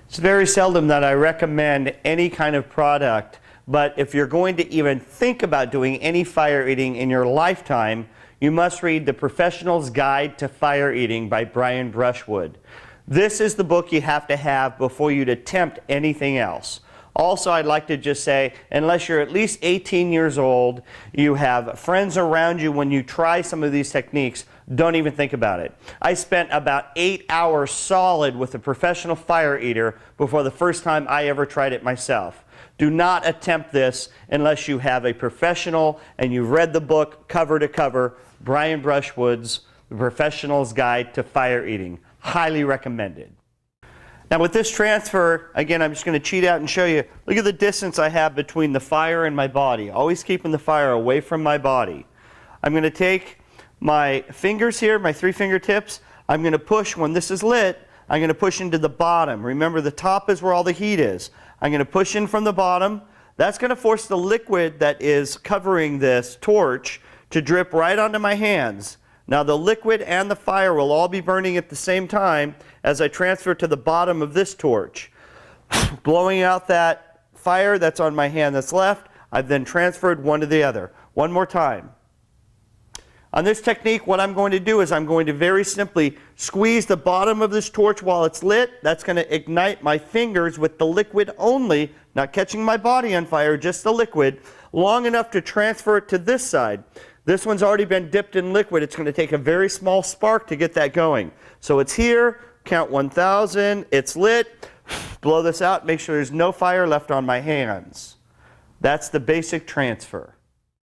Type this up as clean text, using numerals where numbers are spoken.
It's very seldom that I recommend any kind of product, but if you're going to even think about doing any fire eating in your lifetime, you must read The Professional's Guide to Fire Eating by Brian Brushwood. This is the book you have to have before you'd attempt anything else. Also, I'd like to just say, unless you're at least 18 years old, you have friends around you when you try some of these techniques, don't even think about it. I spent about 8 hours solid with a professional fire eater before the first time I ever tried it myself. Do not attempt this unless you have a professional and you've read the book cover to cover, Brian Brushwood's The Professional's Guide to Fire Eating. Highly recommended. Now with this transfer, again, I'm just going to cheat out and show you, look at the distance I have between the fire and my body, always keeping the fire away from my body. I'm going to take my fingers here, my 3 fingertips, I'm going to push, when this is lit, I'm going to push into the bottom. Remember, the top is where all the heat is. I'm going to push in from the bottom. That's going to force the liquid that is covering this torch to drip right onto my hands. Now the liquid and the fire will all be burning at the same time as I transfer to the bottom of this torch. Blowing out that fire that's on my hand that's left, I've then transferred one to the other. One more time. On this technique, what I'm going to do is I'm going to very simply squeeze the bottom of this torch while it's lit. That's going to ignite my fingers with the liquid only, not catching my body on fire, just the liquid, long enough to transfer it to this side. This one's already been dipped in liquid. It's going to take a very small spark to get that going. So it's here, count 1,000, it's lit, blow this out, make sure there's no fire left on my hands. That's the basic transfer.